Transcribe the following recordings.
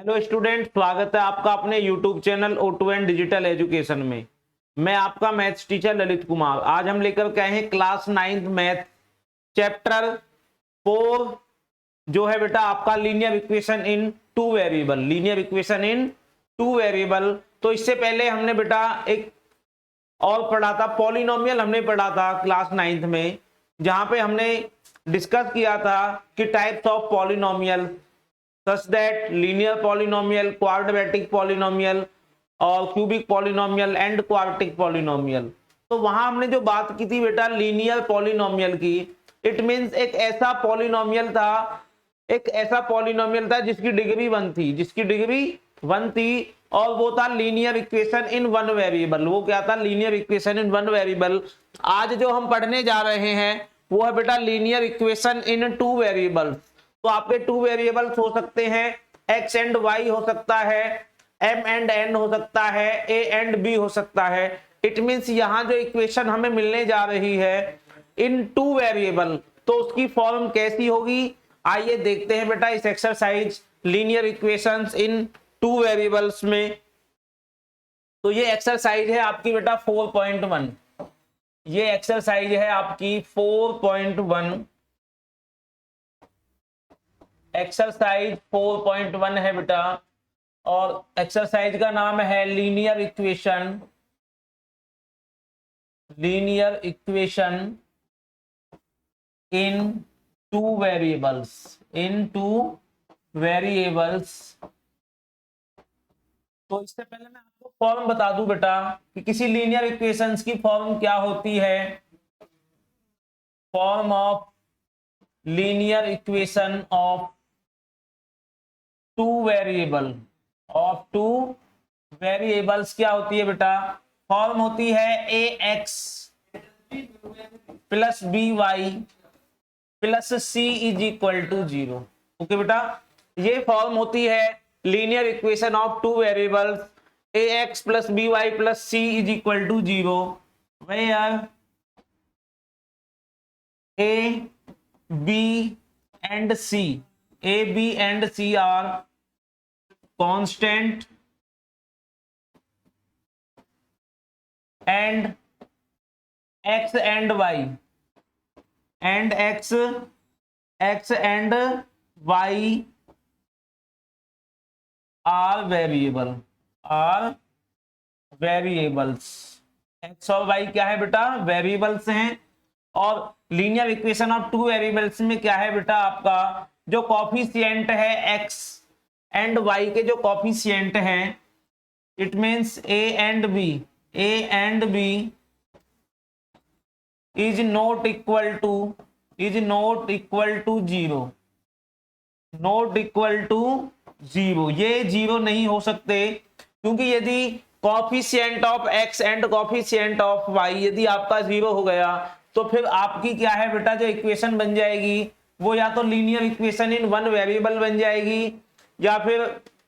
Hello student, स्वागत है आपका अपने YouTube channel O2 and digital education में। मैं आपका मैथ्स टीचर ललित कुमार। आज हम लेकर के आए हैं क्लास 9th मैथ चैप्टर 4 जो है बेटा आपका लीनियर इक्वेशन इन टू वेरिएबल। लीनियर इक्वेशन इन टू वेरिएबल। तो इससे पहले हमने बेटा एक और पढ़ा था, पॉलिनोमियल हमने पढ़ा था क्लास 9th में, जहां पे हमने डिस्कस किया था कि types of polynomial such that linear polynomial, quadratic polynomial और cubic polynomial and quadratic polynomial. तो वहां हमने जो बात की थी बेटा लीनियर पॉलिनोमियल की, इट मींस एक ऐसा पॉलिनोमियल था जिसकी डिग्री 1 थी, और वो था linear equation in one variable. वो क्या था? Linear equation in one variable. आज जो हम पढ़ने जा रहे हैं वो है बेटा लीनियर इक्वेशन इन टू वेरिएबल्स। तो आपके टू वेरिएबल्स हो सकते हैं, एक्स एंड वाई हो सकता है, एम एंड एन हो सकता है, ए एंड बी हो सकता है। इट मींस यहां जो इक्वेशन हमें मिलने जा रही है इन टू वेरिएबल, तो उसकी फॉर्म कैसी होगी आइए देखते हैं बेटा इस एक्सरसाइज लीनियर इक्वेशंस इन टू वेरिएबल्स में। तो ये एक्सरसाइज है आपकी बेटा 4.1। ये एक्सरसाइज है आपकी 4.1। एक्सरसाइज 4.1 है बेटा, और एक्सरसाइज का नाम है लीनियर इक्वेशन इन टू वेरिएबल्स। तो इससे पहले मैं आपको फॉर्म बता दूं बेटा कि किसी लीनियर इक्वेशंस की फॉर्म क्या होती है। Form of linear equation of two variables क्या होती है बेटा? फॉर्म होती है ax plus by plus c is equal to 0। Okay बेटा, ये फॉर्म होती है linear equation of two variables ax plus by plus c is equal to 0, where a b and c are constant and x and y are variables. x और y क्या है बेटा? Variables हैं। और linear equation of two variables में क्या है बेटा? आपका जो कॉफिशिएंट है x एंड y के जो कॉफिशिएंट हैं, it means a and b is not equal to 0। ये 0 नहीं हो सकते, क्योंकि यदि coefficient of x and coefficient of y यदि आपका 0 हो गया तो फिर आपकी क्या है बेटा जो इक्वेशन बन जाएगी वो या तो linear equation in one variable बन जाएगी या फिर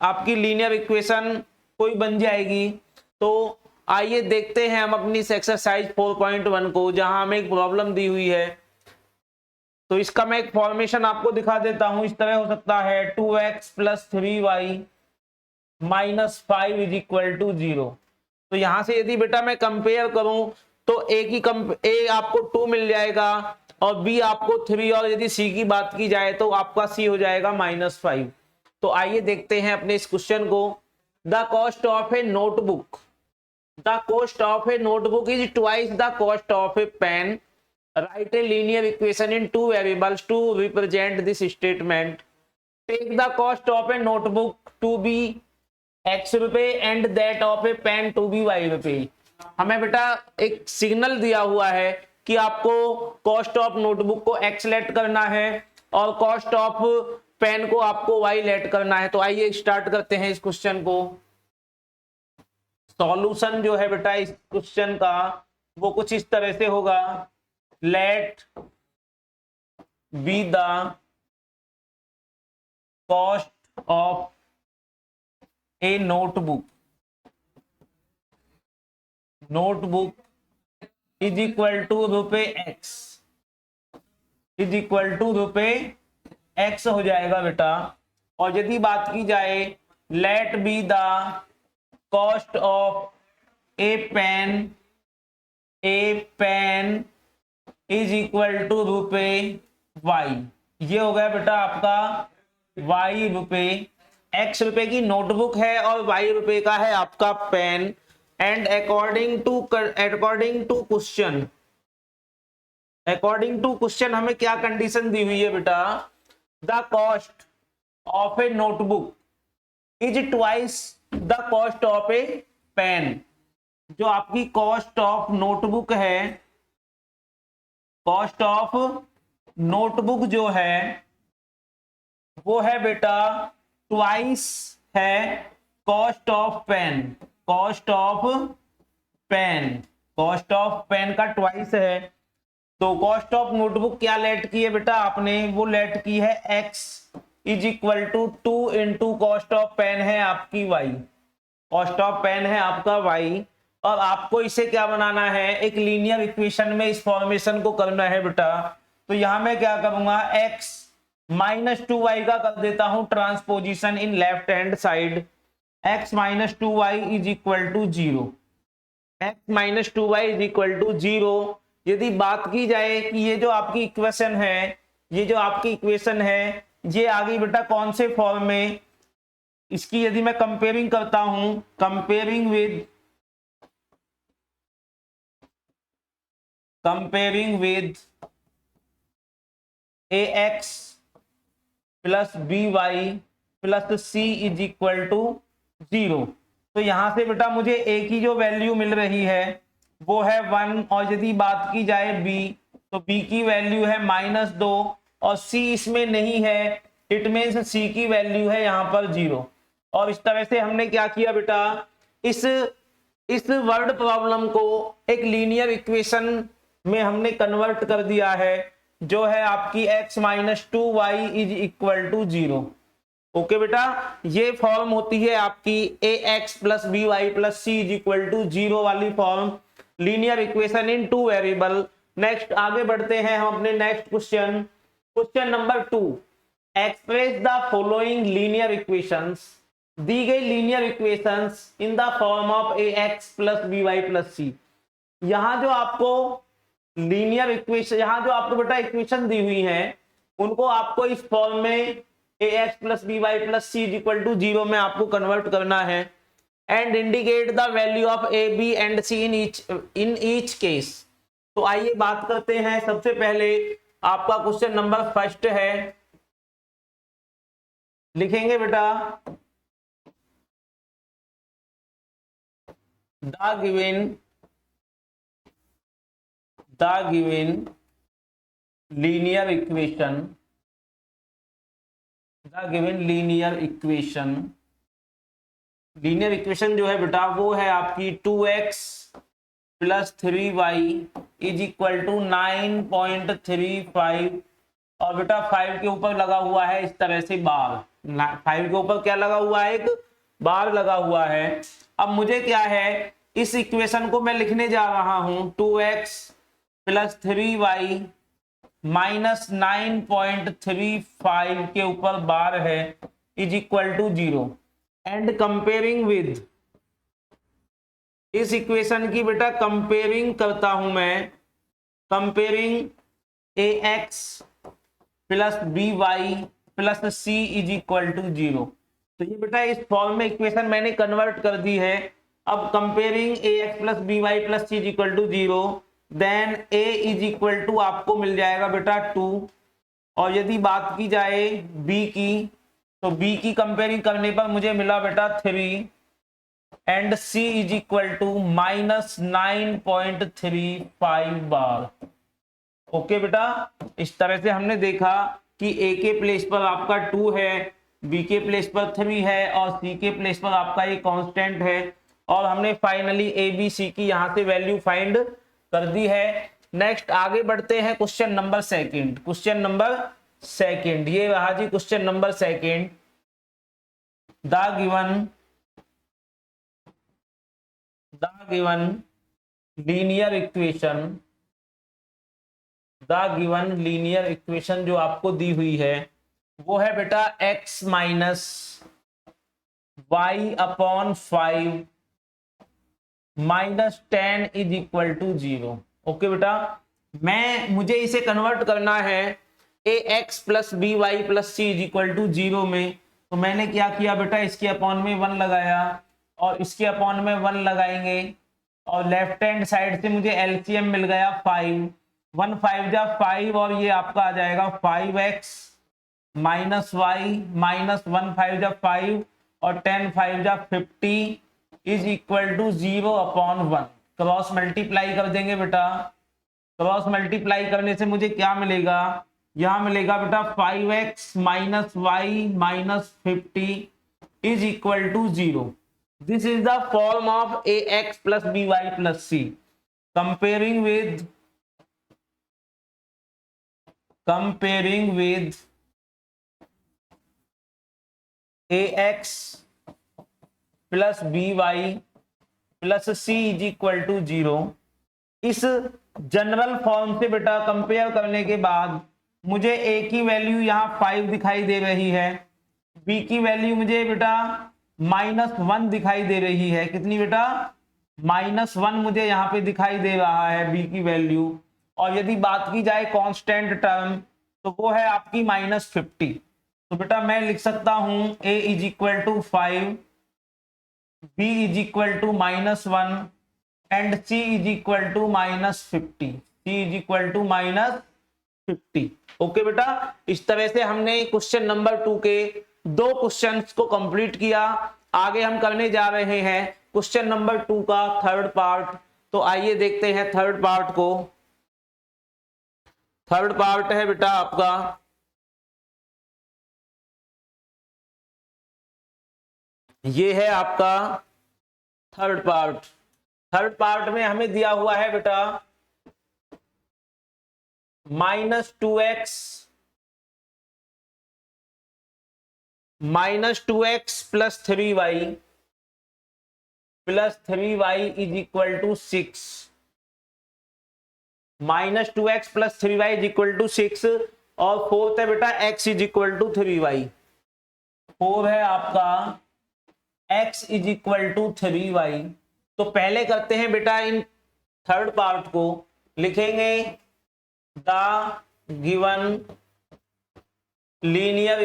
आपकी लीनियर इक्वेशन कोई बन जाएगी। तो आइए देखते हैं हम अपनी इस एक्सरसाइज 4.1 को, जहां हमें एक प्रॉब्लम दी हुई है। तो इसका मैं एक फॉर्मेशन आपको दिखा देता हूं। इस तरह हो सकता है 2x plus 3y minus 5 is equal to 0। तो यहां से यदि बेटा मैं कंपेयर करूं तो ए आपको 2 मिल जाएगा और बी आपको 3, और यदि सी की बात की जाए तो आपका सी हो जाएगा -5। तो आइए देखते हैं अपने इस क्वेश्चन को। The cost of a notebook is twice the cost of a pen. Write a linear equation in two variables to represent this statement. Take the cost of a notebook to be x रुपए and that of a pen to be y रुपए। हमें बेटा एक signal दिया हुआ है कि आपको कॉस्ट ऑफ नोटबुक को x लेट करना है और कॉस्ट ऑफ पेन को आपको y लेट करना है। तो आइए स्टार्ट करते हैं इस क्वेश्चन को। सॉल्यूशन जो है बेटा इस क्वेश्चन का वो कुछ इस तरह से होगा। Let be the cost of a notebook is equal to रुपए x हो जाएगा बेटा। और यदि बात की जाए let be the cost of a pen is equal to रुपए वाई। ये हो गया बेटा आपका वाई रुपए, एक्स रुपए की नोटबुक है और वाई रुपए का है आपका पेन। एंड अकॉर्डिंग टू क्वेश्चन हमें क्या कंडीशन दी हुई है बेटा, the cost of a notebook is twice the cost of a pen. जो आपकी कॉस्ट ऑफ नोटबुक है, कॉस्ट ऑफ नोटबुक जो है वो है बेटा ट्वाइस है cost of pen. Cost of pen का ट्वाइस है। तो कॉस्ट ऑफ नोटबुक क्या लेट की है बेटा आपने, वो लेट की है x is equal to 2 into cost of pen है आपकी y। कॉस्ट ऑफ पेन है आपका y और आपको इसे क्या बनाना है, एक लीनियर इक्वेशन में इस फॉर्मेशन को करना है बेटा। तो यहां मैं क्या करूंगा, x माइनस 2y का कर देता हूं transposition in left hand side. x minus 2y is equal to 0। x minus 2y is equal to 0। यदि बात की जाए कि ये जो आपकी इक्वेशन है, ये आ गई बेटा कौन से फॉर्म में, इसकी यदि मैं कंपेयरिंग करता हूं, comparing with ax plus by plus c is equal to 0। तो यहां से बेटा मुझे a की जो वैल्यू मिल रही है वो है 1, और यदि बात की जाए b, तो b की वैल्यू है -2 और c इसमें नहीं है, इट मीन्स c की वैल्यू है यहां पर 0। और इस तरह से हमने क्या किया बेटा, इस वर्ड प्रॉब्लम को एक लीनियर इक्वेशन में हमने कन्वर्ट कर दिया है, जो है आपकी x minus 2y is equal to 0। Okay बेटा, ये फॉर्म होती है आपकी ax plus by plus c is equal to 0 वाली form, linear equation in 2 variable. Next आगे बढ़ते हैं हम अपने next question number 2। Express the following linear equations. दी गई linear equations in the form of ax plus by plus c। यहां जो आपको लीनियर इक्वेशन, यहां जो आपको बेटा इक्वेशन दी हुई है, उनको आपको इस फॉर्म में ax plus by plus c is equal to 0 में आपको कन्वर्ट करना है। And indicate the value of a b and c in each case. तो आइए बात करते हैं। सबसे पहले आपका क्वेश्चन नंबर फर्स्ट है, लिखेंगे बेटा द गिवन लीनियर इक्वेशन जो है बेटा वो है आपकी 2x plus 3y is equal to 9.35। और बेटा 5 के ऊपर लगा हुआ है इस तरह से बार, 5 के ऊपर क्या लगा हुआ है, एक बार लगा हुआ है। अब मुझे क्या है, इस इक्वेशन को मैं लिखने जा रहा हूं 2x प्लस 3y माइनस 9.35 के ऊपर बार है is equal to 0। And comparing with, इस इक्वेशन की बेटा कंपेयरिंग करता हूं मैं, comparing ax plus by plus c is equal to 0। तो ये बेटा इस फॉर्म में इक्वेशन मैंने कन्वर्ट कर दी है। अब comparing ax plus by plus c is equal to 0, then a is equal to आपको मिल जाएगा बेटा 2। और यदि बात की जाए b की, तो b की कंपेयरिंग करने पर मुझे मिला बेटा 3 and c is equal to minus 9.35 बार। ओके बेटा, इस तरह से हमने देखा कि a के प्लेस पर आपका 2 है, b के प्लेस पर 3 है और c के प्लेस पर आपका ये कांस्टेंट है। और हमने फाइनली a b c की यहां से वैल्यू फाइंड कर दी है। नेक्स्ट आगे बढ़ते हैं क्वेश्चन नंबर सेकंड। ये रहा जी question number second. The given linear equation जो आपको दी हुई है वो है बेटा x minus y upon 5 minus 10 is equal to 0। Okay बेटा, मुझे इसे कन्वर्ट करना है A x plus B Y plus C is equal to 0 में। तो मैंने क्या किया बेटा, इसके अपॉन में 1 लगाया और इसके अपॉन में 1 लगाएंगे और लेफ्ट हैंड साइड से मुझे एलसीएम मिल गया 5, 1 5 जा 5 और ये आपका आ जाएगा 5x माइनस वाई माइनस 1 5 जा 5 और 10 5 जा 50 is equal to 0 upon 1। Cross multiply कर देंगे बेटा, क्रॉस मल्टीप्लाई करने से मुझे क्या मिलेगा, यहां मिलेगा बेटा 5x minus y minus 50 is equal to 0। This is the form of a x plus B Y plus c. Comparing with a x plus B Y plus C is equal to 0। इस general form से बेटा compare करने के बाद मुझे ए की value यहाँ 5 दिखाई दे रही है, बी की वैल्यू मुझे बेटा -1 दिखाई दे रही है। कितनी बेटा, -1 मुझे यहाँ पे दिखाई दे रहा है बी की वैल्यू। और यदि बात की जाए कांस्टेंट टर्म तो वो है आपकी -50। तो बेटा मैं लिख सकता हूं a is equal to 5, b is equal to -1 and c is equal to -50, c is equal to -50। Okay बेटा, इस तरह से हमने क्वेश्चन नंबर 2 के 2 क्वेश्चंस को कंप्लीट किया। आगे हम करने जा रहे हैं क्वेश्चन नंबर 2 का थर्ड पार्ट। तो आइए देखते हैं थर्ड पार्ट को। थर्ड पार्ट है बेटा आपका, ये है आपका थर्ड पार्ट। थर्ड पार्ट में हमें दिया हुआ है बेटा -2x plus 3y is equal to 6। -2x plus 3y is equal to 6 और फोर्थ है बेटा x is equal to 3y। 4 है आपका x is equal to 3y। तो पहले करते हैं बेटा इन थर्ड पार्ट को, लिखेंगे the given linear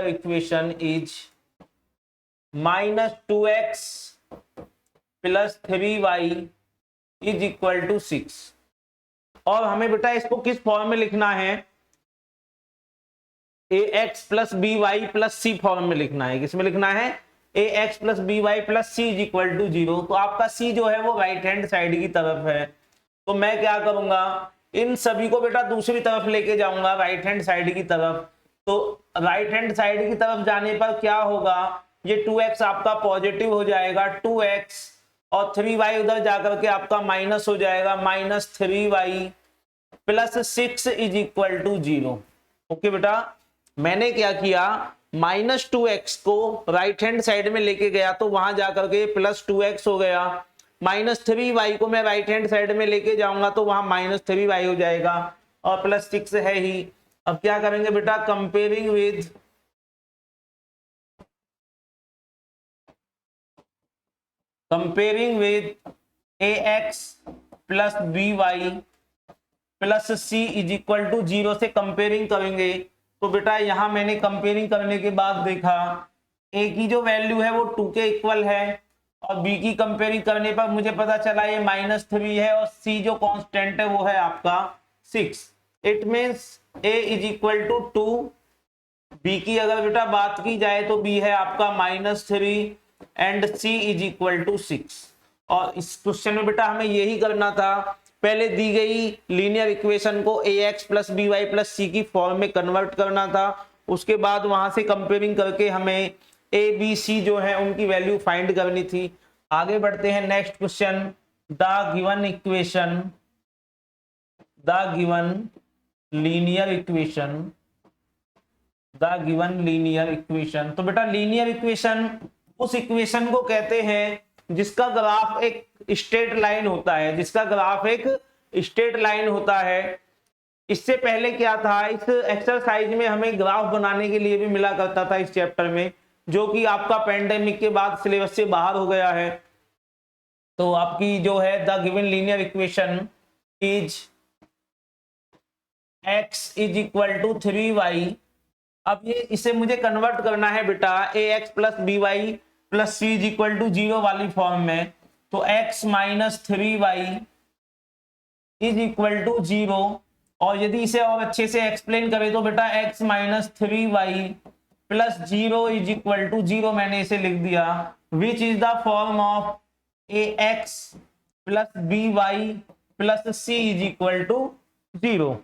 equation is -2x plus 3y is equal to 6। और हमें बेटा इसको किस फॉर्म में लिखना है, ax plus B Y plus C form में लिखना है। किसमें लिखना है, ax plus B Y plus C is equal to 0। तो आपका c जो है वो राइट हैंड साइड की तरफ है। तो मैं क्या करूंगा, इन सभी को बेटा दूसरी तरफ लेके जाऊंगा, राइट हैंड साइड की तरफ। तो राइट हैंड साइड की तरफ जाने पर क्या होगा, ये 2x आपका पॉजिटिव हो जाएगा, 2x और 3y उधर जाकर के आपका माइनस हो जाएगा, -3y plus 6 is equal to 0। Okay बेटा, मैंने क्या किया, -2x को राइट हैंड साइड में लेके गया तो वहां जाकर के +2x हो गया, -3y को मैं राइट हैंड साइड में लेके जाऊंगा तो वहां -3y हो जाएगा और +6 है ही। अब क्या करेंगे बेटा, comparing with ax plus by plus c is equal to 0 से कंपेयरिंग करेंगे। तो बेटा यहां मैंने कंपेयरिंग करने के बाद देखा a की जो वैल्यू है वो 2 के इक्वल है और b की कंपेयरिंग करने पर मुझे पता चला ये -3 है और c जो कांस्टेंट है वो है आपका 6। It means a is equal to 2। b की अगर बेटा बात की जाए तो b है आपका -3 and c is equal to 6। और इस क्वेश्चन में बेटा हमें यही करना था, पहले दी गई लीनियर इक्वेशन को ax plus B Y plus C की फॉर्म में कन्वर्ट करना था। उसके बाद वहां से कंपेयरिंग करके हमें a b c जो है उनकी वैल्यू फाइंड करनी थी। आगे बढ़ते हैं next question, the given linear equation. तो बेटा लीनियर इक्वेशन उस इक्वेशन को कहते हैं जिसका ग्राफ एक स्ट्रेट लाइन होता है, इससे पहले क्या था, इस एक्सरसाइज में हमें ग्राफ बनाने के लिए भी मिला करता था इस चैप्टर में, जो कि आपका पेंडेमिक के बाद सिलेबस से बाहर हो गया है। तो आपकी जो है the given linear equation is x is equal to 3y। अब ये इसे मुझे कन्वर्ट करना है बेटा ax plus B Y plus C is equal to 0 वाली फॉर्म में। तो x minus 3y is equal to 0, और यदि इसे और अच्छे से एक्सप्लेन करें तो बेटा x minus 3y plus 0 is equal to 0 मैंने इसे लिख दिया, which is the form of ax plus by plus c is equal to 0।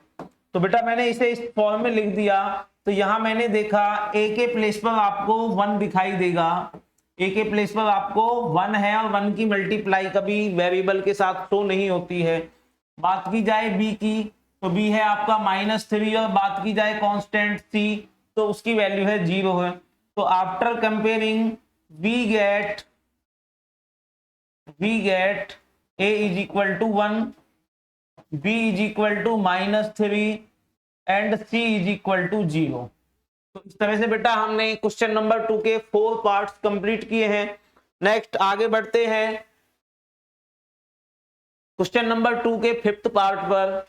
तो बेटा मैंने इसे इस फॉर्म में लिख दिया। तो यहां मैंने देखा a के प्लेस पर आपको 1 दिखाई देगा, a के प्लेस पर आपको 1 है, और 1 की मल्टीप्लाई कभी वेरिएबल के साथ शो नहीं होती है। बात की जाए b की, तो b है आपका -3, और बात की जाए कांस्टेंट c, तो उसकी वैल्यू है 0 है। तो after comparing we get a is equal to 1, b is equal to -3 and c is equal to 0। तो इस तरह से बेटा हमने क्वेश्चन नंबर 2 के 4 पार्ट्स कंप्लीट किए हैं। नेक्स्ट आगे बढ़ते हैं क्वेश्चन नंबर 2 के 5th पार्ट पर।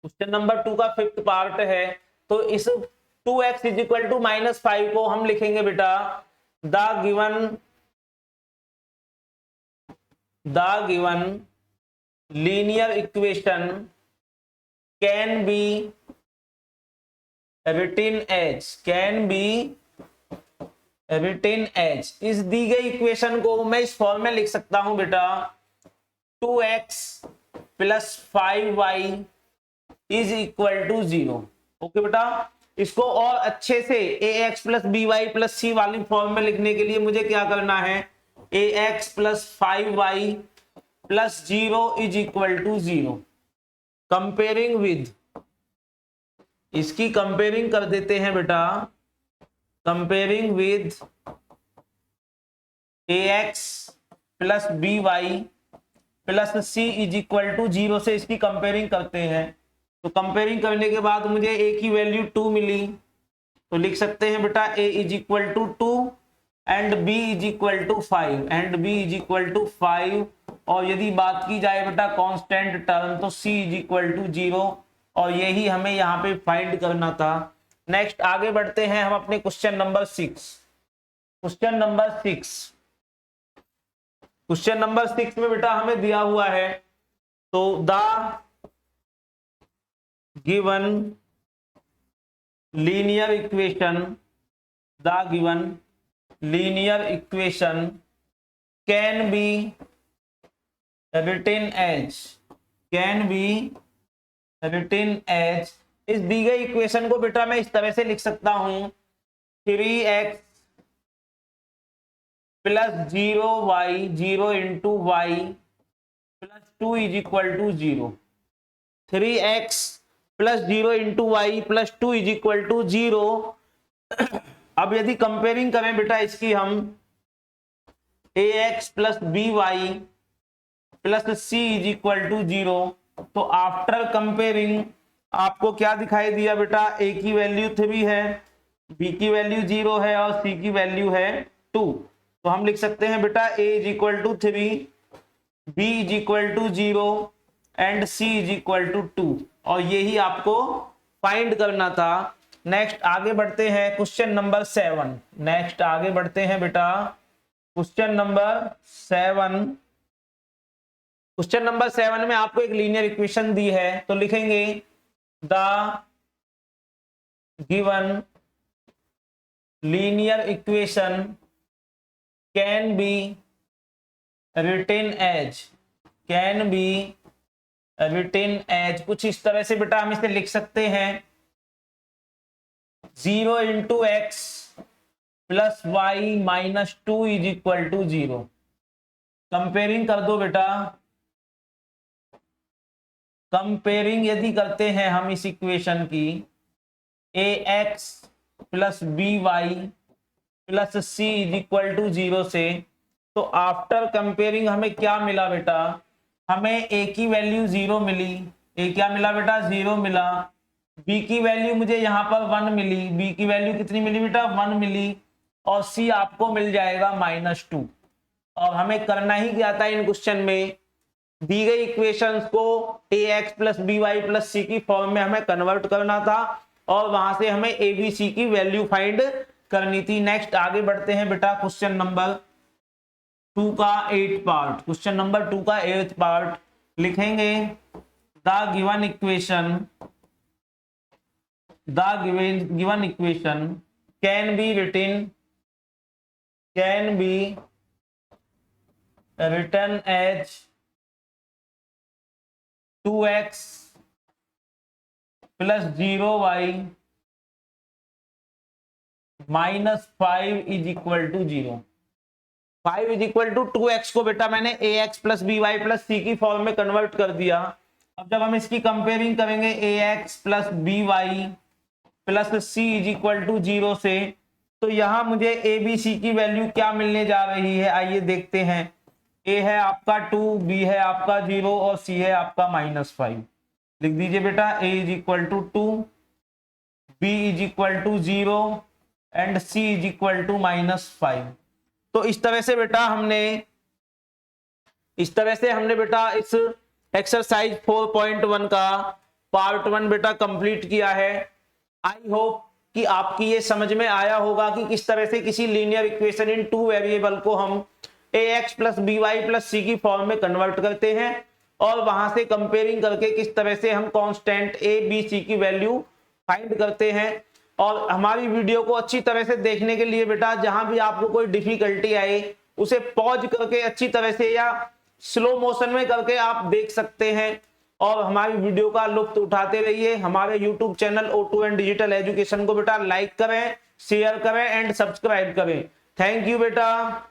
क्वेश्चन नंबर 2 का 5th पार्ट है, तो इस 2x इज इक्वल टू -5 को हम लिखेंगे बेटा the given linear equation can be written as इस दी गई इक्वेशन को मैं इस फॉर्म में लिख सकता हूं बेटा 2x plus 5y is equal to 0। Okay बेटा, इसको और अच्छे से ax plus by plus c वाली फॉर्म में लिखने के लिए मुझे क्या करना है, ax plus 5y plus 0 is equal to 0। Comparing with, इसकी कंपेयरिंग कर देते हैं बेटा, comparing with ax plus by plus c is equal to 0 से इसकी कंपेयरिंग करते हैं। तो कंपेयरिंग करने के बाद मुझे a की वैल्यू 2 मिली, तो लिख सकते हैं बेटा a is equal to 2 and b is equal to 5, और यदि बात की जाए बेटा कांस्टेंट टर्म तो c इज इक्वल टू 0, और यही हमें यहाँ पे फाइंड करना था। नेक्स्ट आगे बढ़ते हैं हम अपने क्वेश्चन नंबर 6। क्वेश्चन नंबर 6 में बेटा हमें दिया हुआ है, तो the given linear equation can be written as इस दी गई इक्वेशन को बेटा मैं इस तरह से लिख सकता हूं 3x plus 0y 0 into y plus 2 is equal to 0। 3x plus 0 into y plus 2 is equal to 0। अब यदि कंपेयरिंग करें बेटा इसकी हम ax plus by plus c is equal to 0, तो आफ्टर कंपेयरिंग आपको क्या दिखाई दिया बेटा, a की वैल्यू 3 है, b की वैल्यू 0 है और c की वैल्यू है 2। तो हम लिख सकते हैं बेटा a is equal to 3, b is equal to 0 and c is equal to 2, और यही आपको फाइंड करना था। नेक्स्ट आगे बढ़ते हैं क्वेश्चन नंबर 7। नेक्स्ट आगे बढ़ते हैं बेटा क्वेश्चन नंबर 7। क्वेश्चन नंबर 7 में आपको एक लीनियर इक्वेशन दी है, तो लिखेंगे the given linear equation can be written as कुछ इस तरह से बेटा हम इसे लिख सकते हैं 0 into x plus y minus 2 is equal to 0। Comparing कर दो बेटा, कंपेयरिंग यदि करते हैं हम इस इक्वेशन की ax plus by plus c is equal to 0 से, तो आफ्टर कंपेयरिंग हमें क्या मिला बेटा, हमें a की वैल्यू 0 मिली, ए क्या मिला बेटा 0 मिला। बी की वैल्यू मुझे यहाँ पर 1 मिली, बी की वैल्यू कितनी मिली बेटा 1 मिली, और सी आपको मिल जाएगा -2। और हमें करना ही क्या था इन क्वेश्चन में, दी गई इक्वेशंस को ax plus B Y plus C की फॉर्म में हमें कन्वर्ट करना था और वहां से हमें abc की वैल्यू फाइंड करनी थी। नेक्स्ट आगे बढ़ते हैं बेटा क्वेश्चन नंबर 2 का 8th पार्ट। क्वेश्चन नंबर 2 का 8th पार्ट लिखेंगे, the given equation can be written as 2x plus 0y -5 is equal to 0। 5 is equal to 2x को बेटा मैंने ax plus B Y plus C की form में convert कर दिया। अब जब हम इसकी कंपेयरिंग करेंगे ax plus B Y plus C is equal to 0 से, तो यहां मुझे ए बी सी की वैल्यू क्या मिलने जा रही है, आइए देखते हैं। a है आपका 2, b है आपका 0 और c है आपका -5। लिख दीजिए बेटा a is equal to 2, b is equal to 0 and c is equal to -5। तो इस तरह से हमने बेटा इस एक्सरसाइज 4.1 का पार्ट 1 बेटा कंप्लीट किया है। आई होप कि आपकी ये समझ में आया होगा कि किस तरह से किसी लीनियर इक्वेशन इन 2 वेरिएबल को हम ax plus B Y plus C की फॉर्म में कन्वर्ट करते हैं और वहां से कंपेयरिंग करके किस तरह से हम कांस्टेंट a b c की वैल्यू फाइंड करते हैं। और हमारी वीडियो को अच्छी तरह से देखने के लिए बेटा जहां भी आपको कोई डिफिकल्टी आए उसे पॉज करके अच्छी तरह से या स्लो मोशन में करके आप देख सकते हैं और हमारी वीडियो का लुत्फ उठाते रहिए। हमारे YouTube channel O2N digital education को बेटा लाइक करें, शेयर करें एंड सब्सक्राइब करें। थैंक यू बेटा।